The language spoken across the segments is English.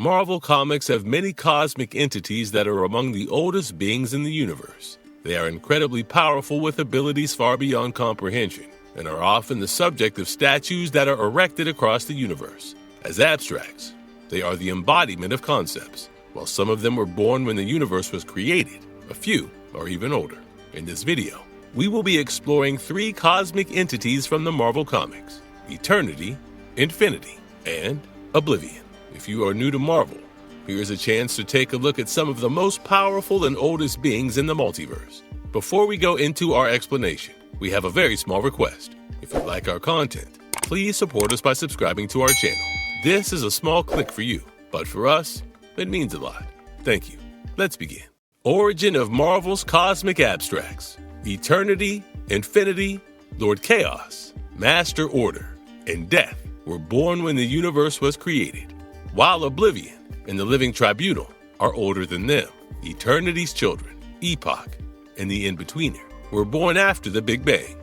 Marvel Comics have many cosmic entities that are among the oldest beings in the universe. They are incredibly powerful with abilities far beyond comprehension, and are often the subject of statues that are erected across the universe. As abstracts, they are the embodiment of concepts. While some of them were born when the universe was created, a few are even older. In this video, we will be exploring 3 cosmic entities from the Marvel Comics: Eternity, Infinity, and Oblivion. If you are new to Marvel, here's a chance to take a look at some of the most powerful and oldest beings in the multiverse. Before we go into our explanation, we have a very small request. If you like our content, please support us by subscribing to our channel. This is a small click for you, but for us, it means a lot. Thank you. Let's begin. Origin of Marvel's Cosmic Abstracts: Eternity, Infinity, Lord Chaos, Master Order, and Death were born when the universe was created, while Oblivion and the Living Tribunal are older than them. Eternity's children, Epoch and the In-Betweener, were born after the Big Bang.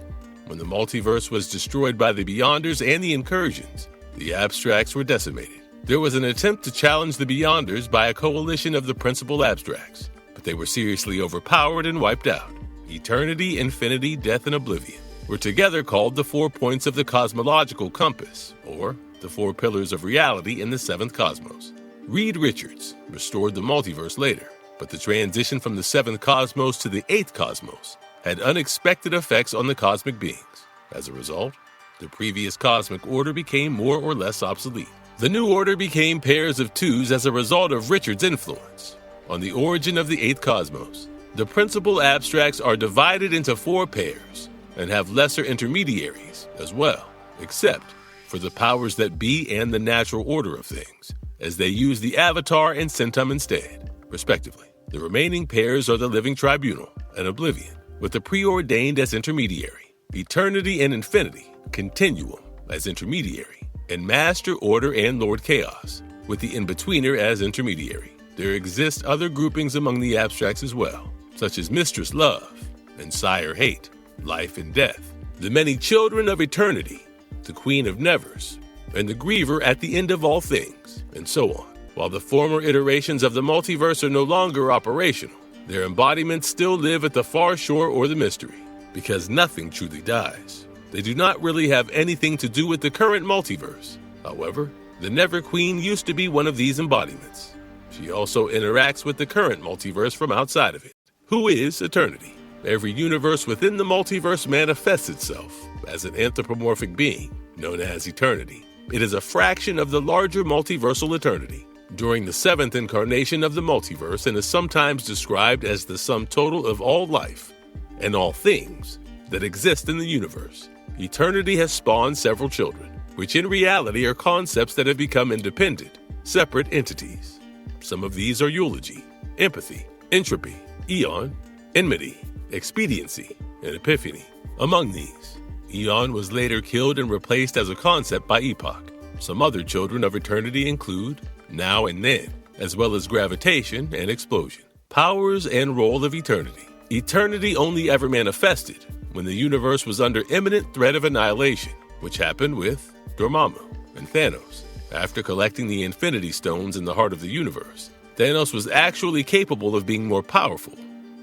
When the multiverse was destroyed by the Beyonders and the Incursions, the Abstracts were decimated. There was an attempt to challenge the Beyonders by a coalition of the principal Abstracts, but they were seriously overpowered and wiped out. Eternity, Infinity, Death, and Oblivion were together called the 4 points of the cosmological compass, or the 4 pillars of reality in the 7th cosmos. Reed Richards restored the multiverse later, but the transition from the 7th cosmos to the 8th cosmos had unexpected effects on the cosmic beings. As a result, the previous cosmic order became more or less obsolete. The new order became pairs of 2s as a result of Richards' influence. On the origin of the 8th cosmos, the principal abstracts are divided into 4 pairs and have lesser intermediaries as well, except for the powers that be and the natural order of things, as they use the Avatar and Centum instead, respectively. The remaining pairs are the Living Tribunal and Oblivion, with the Preordained as intermediary, Eternity and Infinity, Continuum as intermediary, and Master Order and Lord Chaos, with the In-Betweener as intermediary. There exist other groupings among the abstracts as well, such as Mistress Love and Sire Hate, Life and Death, the many children of Eternity, the Queen of Nevers, and the Griever at the end of all things, and so on. While the former iterations of the multiverse are no longer operational, their embodiments still live at the far shore or the mystery, because nothing truly dies. They do not really have anything to do with the current multiverse. However, the Never Queen used to be one of these embodiments. She also interacts with the current multiverse from outside of it. Who is Eternity? Every universe within the multiverse manifests itself as an anthropomorphic being known as Eternity. It is a fraction of the larger multiversal Eternity during the 7th incarnation of the multiverse, and is sometimes described as the sum total of all life and all things that exist in the universe. Eternity has spawned several children, which in reality are concepts that have become independent, separate entities. Some of these are eulogy, empathy, entropy, eon, enmity, expediency, and epiphany. Among these, eon was later killed and replaced as a concept by epoch. Some other children of eternity include now and then, as well as gravitation and explosion. Powers and role of eternity. Eternity only ever manifested when the universe was under imminent threat of annihilation, which happened with Dormammu and Thanos. After collecting the Infinity Stones in the heart of the universe, Thanos was actually capable of being more powerful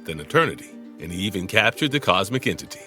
than Eternity, and he even captured the cosmic entity.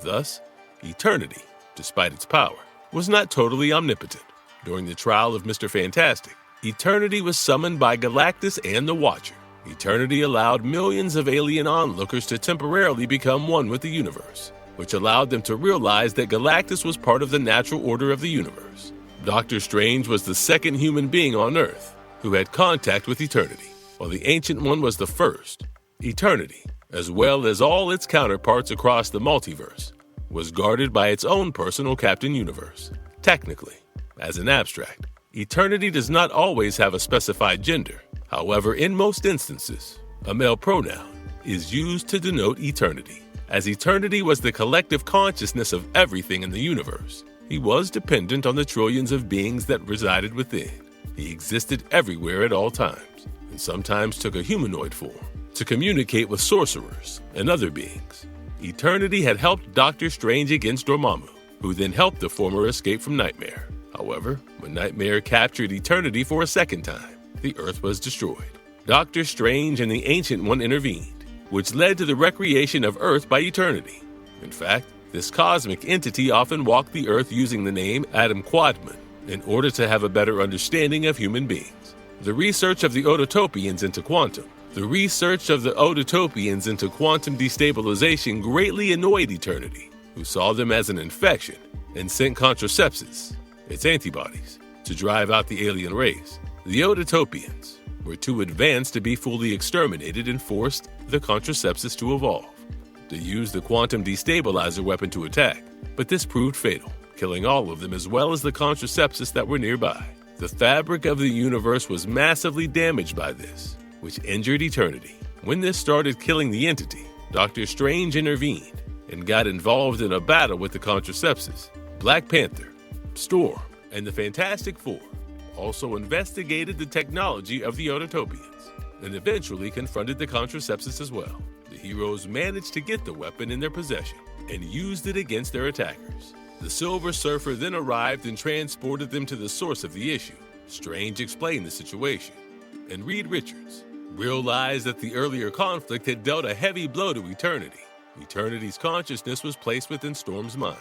Thus, Eternity, despite its power, was not totally omnipotent. During the trial of Mr. Fantastic, Eternity was summoned by Galactus and the Watcher. Eternity allowed millions of alien onlookers to temporarily become one with the universe, which allowed them to realize that Galactus was part of the natural order of the universe. Doctor Strange was the second human being on Earth who had contact with Eternity, while the Ancient One was the first. Eternity, as well as all its counterparts across the multiverse, was guarded by its own personal Captain Universe. Technically, as an abstract, Eternity does not always have a specified gender. However, in most instances, a male pronoun is used to denote Eternity. As Eternity was the collective consciousness of everything in the universe, he was dependent on the trillions of beings that resided within. He existed everywhere at all times, and sometimes took a humanoid form to communicate with sorcerers and other beings. Eternity had helped Doctor Strange against Dormammu, who then helped the former escape from Nightmare. However, when Nightmare captured Eternity for a second time, the Earth was destroyed. Doctor Strange and the Ancient One intervened, which led to the recreation of Earth by eternity. In fact, this cosmic entity often walked the Earth using the name Adam Quadman in order to have a better understanding of human beings. The research of the Odotopians into quantum destabilization greatly annoyed eternity, who saw them as an infection and sent contraceptives, its antibodies, to drive out the alien race. The Odotopians were too advanced to be fully exterminated and forced the contraceptives to evolve, to use the quantum destabilizer weapon to attack, but this proved fatal, killing all of them as well as the contraceptives that were nearby. The fabric of the universe was massively damaged by this, which injured eternity. When this started killing the entity, Doctor Strange intervened and got involved in a battle with the contraceptives. Black Panther, Storm, and the Fantastic Four also investigated the technology of the Odotopians and eventually confronted the contraceptives as well. The heroes managed to get the weapon in their possession and used it against their attackers. The Silver Surfer then arrived and transported them to the source of the issue. Strange explained the situation, and Reed Richards realized that the earlier conflict had dealt a heavy blow to eternity. Eternity's consciousness was placed within Storm's mind,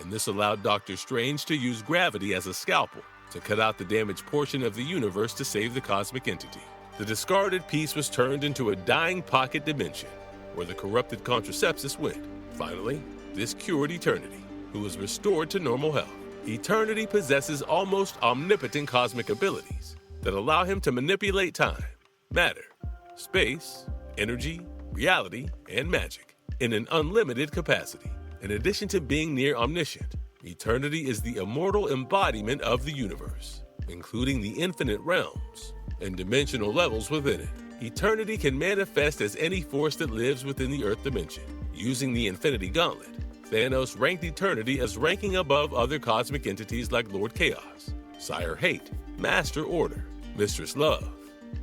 and this allowed Doctor Strange to use gravity as a scalpel to cut out the damaged portion of the universe to save the cosmic entity. The discarded piece was turned into a dying pocket dimension, where the corrupted contraceptives went. Finally, this cured Eternity, who was restored to normal health. Eternity possesses almost omnipotent cosmic abilities that allow him to manipulate time, matter, space, energy, reality, and magic in an unlimited capacity. In addition to being near omniscient, Eternity is the immortal embodiment of the universe, including the infinite realms and dimensional levels within it. Eternity can manifest as any force that lives within the Earth dimension. Using the Infinity Gauntlet, Thanos ranked Eternity as ranking above other cosmic entities like Lord Chaos, Sire Hate, Master Order, Mistress Love,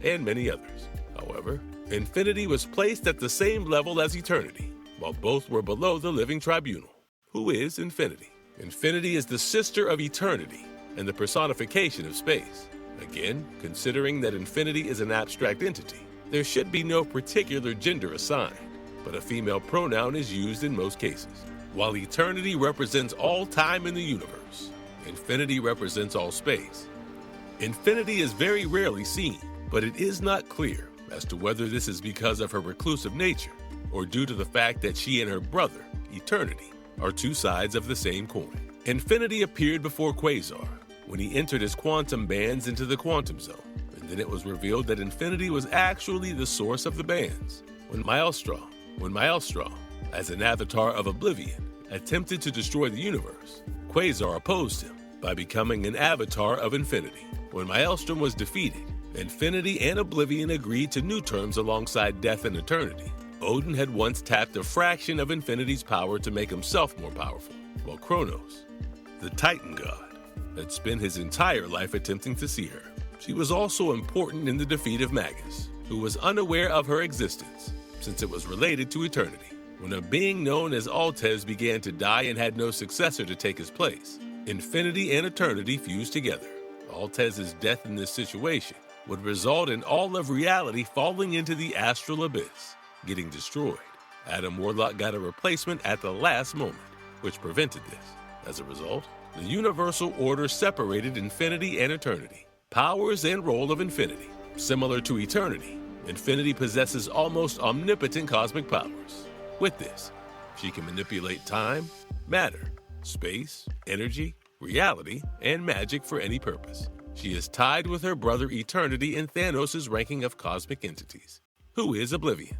and many others. However, Infinity was placed at the same level as Eternity, while both were below the Living Tribunal. Who is Infinity? Infinity is the sister of Eternity and the personification of space. Again, considering that Infinity is an abstract entity, there should be no particular gender assigned, but a female pronoun is used in most cases. While Eternity represents all time in the universe, Infinity represents all space. Infinity is very rarely seen, but it is not clear as to whether this is because of her reclusive nature or due to the fact that she and her brother, Eternity, are two sides of the same coin. Infinity appeared before Quasar when he entered his quantum bands into the quantum zone, and then it was revealed that Infinity was actually the source of the bands. When Maelstrom, as an avatar of Oblivion, attempted to destroy the universe, Quasar opposed him by becoming an avatar of Infinity. When Maelstrom was defeated, Infinity and Oblivion agreed to new terms alongside Death and Eternity. Odin had once tapped a fraction of Infinity's power to make himself more powerful, while Kronos, the Titan god, had spent his entire life attempting to see her. She was also important in the defeat of Magus, who was unaware of her existence, since it was related to Eternity. When a being known as Altez began to die and had no successor to take his place, Infinity and Eternity fused together. Altez's death in this situation would result in all of reality falling into the astral abyss, getting destroyed. Adam Warlock got a replacement at the last moment, which prevented this. As a result, the Universal Order separated Infinity and Eternity. Powers and role of Infinity. Similar to Eternity, Infinity possesses almost omnipotent cosmic powers. With this, she can manipulate time, matter, space, energy, reality, and magic for any purpose. She is tied with her brother Eternity in Thanos' ranking of cosmic entities. Who is Oblivion?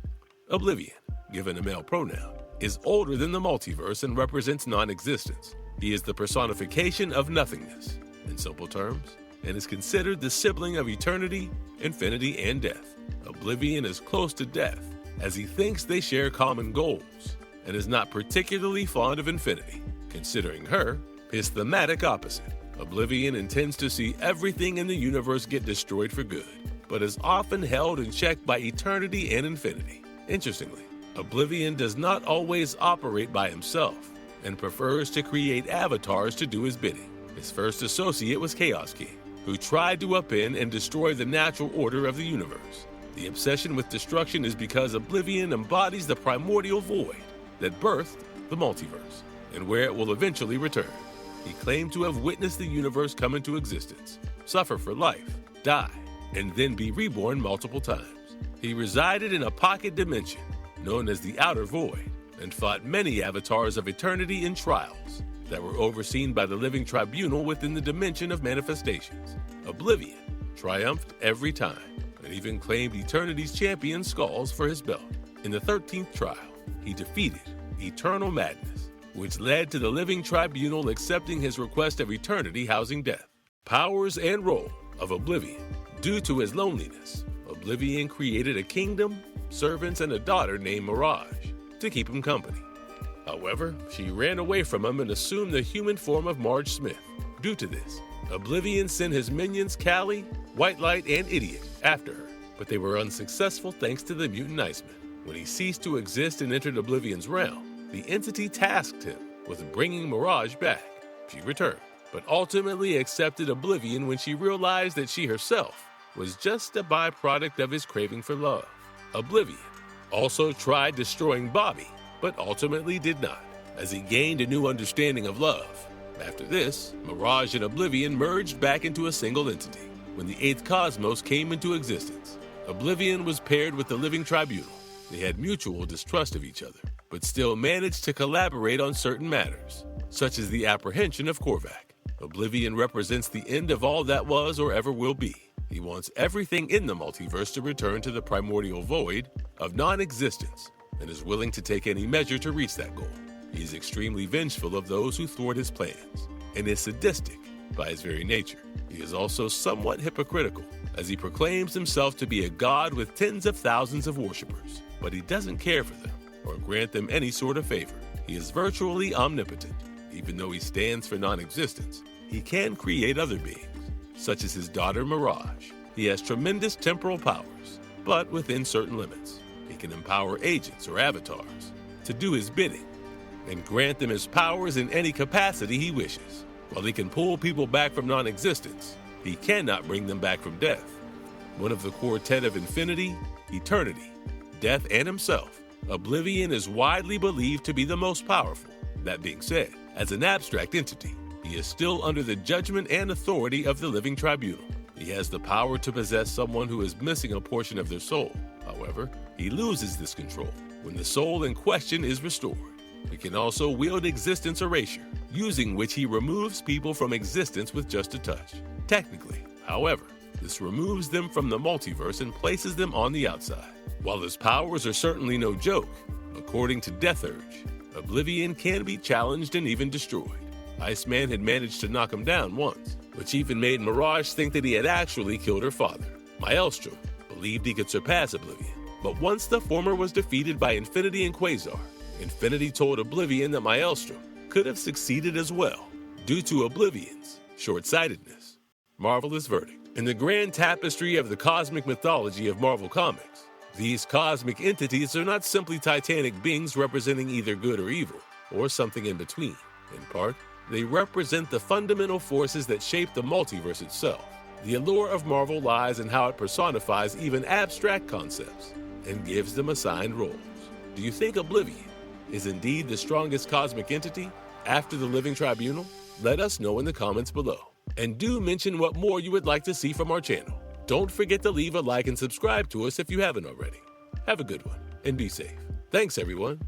Oblivion, given a male pronoun, is older than the multiverse and represents non-existence. He is the personification of nothingness, in simple terms, and is considered the sibling of Eternity, Infinity, and Death. Oblivion is close to Death, as he thinks they share common goals, and is not particularly fond of Infinity, considering her his thematic opposite. Oblivion intends to see everything in the universe get destroyed for good, but is often held in check by Eternity and Infinity. Interestingly, Oblivion does not always operate by himself, and prefers to create avatars to do his bidding. His first associate was Chaos King, who tried to upend and destroy the natural order of the universe. The obsession with destruction is because Oblivion embodies the primordial void that birthed the multiverse, and where it will eventually return. He claimed to have witnessed the universe come into existence, suffer for life, die, and then be reborn multiple times. He resided in a pocket dimension, known as the Outer Void, and fought many avatars of eternity in trials that were overseen by the living tribunal within the dimension of manifestations. Oblivion triumphed every time, and even claimed eternity's champion skulls for his belt. In the 13th trial, he defeated Eternal Madness, which led to the living tribunal accepting his request of eternity housing death. Powers and role of Oblivion. Due to his loneliness, Oblivion created a kingdom, servants, and a daughter named Mirage to keep him company. However, she ran away from him and assumed the human form of Marge Smith. Due to this, Oblivion sent his minions Callie, White Light, and Idiot after her, but they were unsuccessful thanks to the mutant Iceman. When he ceased to exist and entered Oblivion's realm, the entity tasked him with bringing Mirage back. She returned, but ultimately accepted Oblivion when she realized that she herself was just a byproduct of his craving for love. Oblivion also tried destroying Bobby, but ultimately did not, as he gained a new understanding of love. After this, Mirage and Oblivion merged back into a single entity. When the 8th cosmos came into existence, Oblivion was paired with the living tribunal. They had mutual distrust of each other, but still managed to collaborate on certain matters, such as the apprehension of Korvac. Oblivion represents the end of all that was or ever will be. He wants everything in the multiverse to return to the primordial void of non-existence, and is willing to take any measure to reach that goal. He is extremely vengeful of those who thwart his plans, and is sadistic by his very nature. He is also somewhat hypocritical, as he proclaims himself to be a god with tens of thousands of worshippers, but he doesn't care for them or grant them any sort of favor. He is virtually omnipotent. Even though he stands for non-existence, he can create other beings, such as his daughter Mirage. He has tremendous temporal powers, but within certain limits. He can empower agents or avatars to do his bidding and grant them his powers in any capacity he wishes. While he can pull people back from non-existence, he cannot bring them back from death. One of the quartet of infinity, eternity, death, and himself, Oblivion is widely believed to be the most powerful. That being said, as an abstract entity, he is still under the judgment and authority of the living tribunal. He has the power to possess someone who is missing a portion of their soul. However, he loses this control when the soul in question is restored. He can also wield existence erasure, using which he removes people from existence with just a touch. Technically, however, this removes them from the multiverse and places them on the outside. While his powers are certainly no joke, according to Death Urge, Oblivion can be challenged and even destroyed. Iceman had managed to knock him down once, which even made Mirage think that he had actually killed her father. Maelstrom believed he could surpass Oblivion, but once the former was defeated by Infinity and Quasar, Infinity told Oblivion that Maelstrom could have succeeded as well, due to Oblivion's short-sightedness. Marvelous verdict. In the grand tapestry of the cosmic mythology of Marvel Comics, these cosmic entities are not simply titanic beings representing either good or evil, or something in between. In part, they represent the fundamental forces that shape the multiverse itself. The allure of Marvel lies in how it personifies even abstract concepts and gives them assigned roles. Do you think Oblivion is indeed the strongest cosmic entity after the living tribunal? Let us know in the comments below. And do mention what more you would like to see from our channel. Don't forget to leave a like and subscribe to us if you haven't already. Have a good one and be safe. Thanks, everyone.